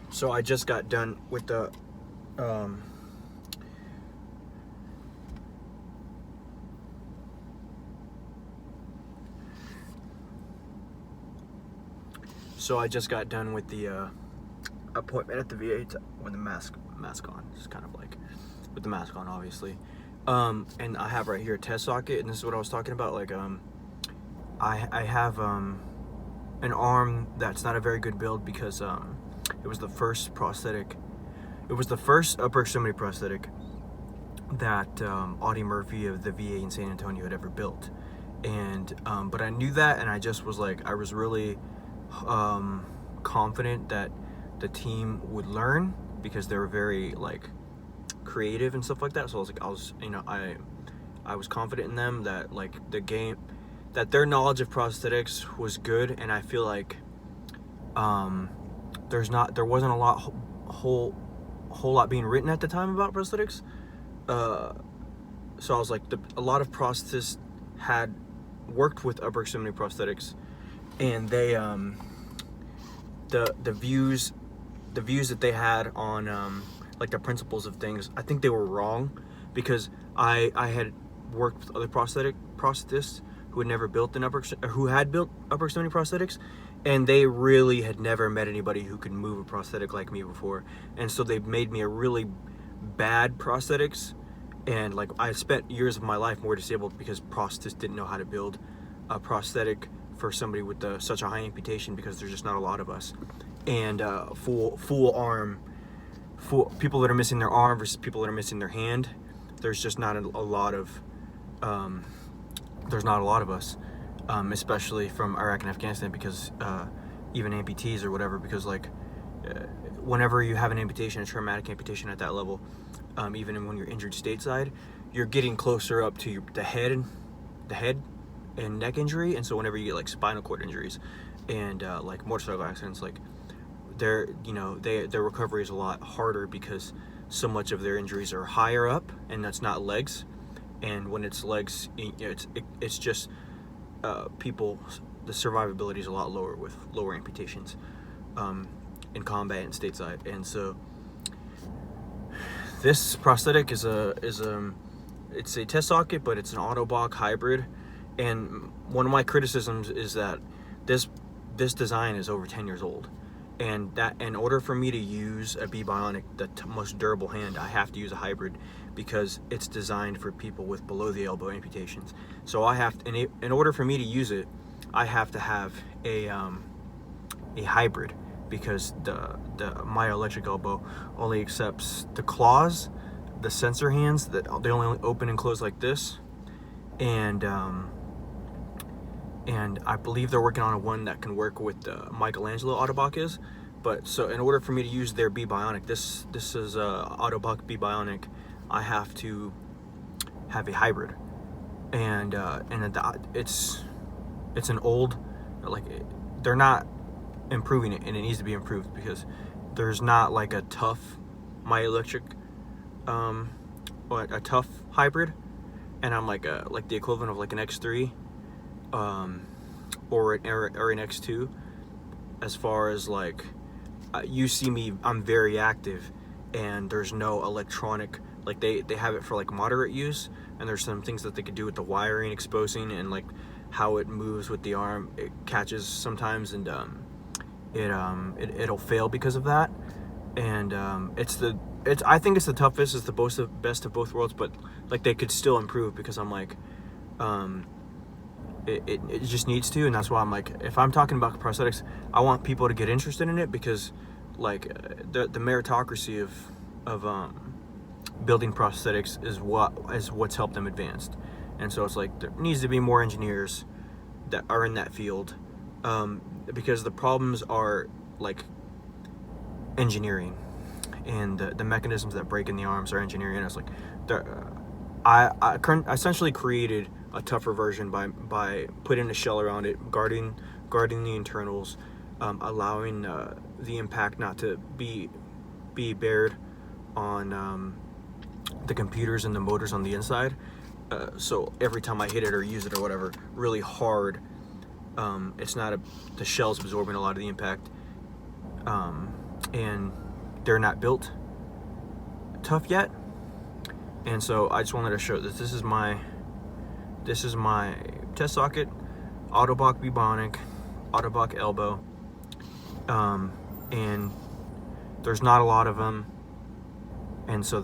So I just got done with the appointment at the VA with the mask on, just kind of like with the mask on, obviously. And I have right here a test socket, and this is what I was talking about. Like, I have an arm that's not a very good build because it was the first prosthetic. It was the first upper extremity prosthetic that Audie Murphy of the VA in San Antonio had ever built. And but I knew that, and I just was like, I was really confident that the team would learn because they were very like creative and stuff like that. So I was confident in them that like that their knowledge of prosthetics was good, and I feel like there wasn't a whole lot being written at the time about prosthetics. So I was like, a lot of prosthetists had worked with upper extremity prosthetics, and they the views that they had on like the principles of things, I think they were wrong, because I had worked with other prosthetists who had never built who had built upper extremity prosthetics, and they really had never met anybody who could move a prosthetic like me before, and so they made me a really bad prosthetics. And like, I spent years of my life more disabled because prosthetists didn't know how to build a prosthetic for somebody with such a high amputation, because there's just not a lot of us. And full arm, people that are missing their arm versus people that are missing their hand, there's just not a lot of us, especially from Iraq and Afghanistan, because even amputees or whatever, because like whenever you have an amputation, a traumatic amputation at that level, even when you're injured stateside, you're getting closer up to the head and neck injury. And so whenever you get like spinal cord injuries and like motorcycle accidents, like their recovery is a lot harder because so much of their injuries are higher up, and that's not legs. And when it's legs, it's just the survivability is a lot lower with lower amputations in combat and stateside. And so this prosthetic is it's a test socket, but it's an ottobock hybrid. And one of my criticisms is that this design is over 10 years old, and that in order for me to use a B-Bionic, the most durable hand, I have to use a hybrid, because it's designed for people with below the elbow amputations. So I have to, in order for me to use it, I have to have a hybrid, because the myoelectric elbow only accepts the claws, the sensor hands, that they only open and close like this, and I believe they're working on one that can work with the Michelangelo ottobock is. But so in order for me to use their B-Bionic, this is ottobock B-Bionic, I have to have a hybrid, and it's an old, like, they're not improving it, and it needs to be improved, because there's not like a tough myoelectric or a tough hybrid, and I'm like the equivalent of like an X3 or an X2, as far as like you see me, I'm very active, and there's no electronic, like they have it for like moderate use, and there's some things that they could do with the wiring, exposing, and like how it moves with the arm, it catches sometimes, and it'll fail because of that. And I think it's the toughest, it's the best of both worlds, but like they could still improve, because I'm like it just needs to. And that's why I'm like, if I'm talking about prosthetics, I want people to get interested in it, because like the meritocracy of building prosthetics is what's helped them advance. And so it's like, there needs to be more engineers that are in that field, because the problems are like engineering, and the mechanisms that break in the arms are engineering. And it's like I essentially created a tougher version by putting a shell around it, guarding the internals, allowing the impact not to be bared on the computers and the motors on the inside. So every time I hit it or use it or whatever really hard, it's not the shell's absorbing a lot of the impact, and they're not built tough yet. And so I just wanted to show this. This is my test socket, ottobock bubonic, ottobock elbow, and there's not a lot of them, and so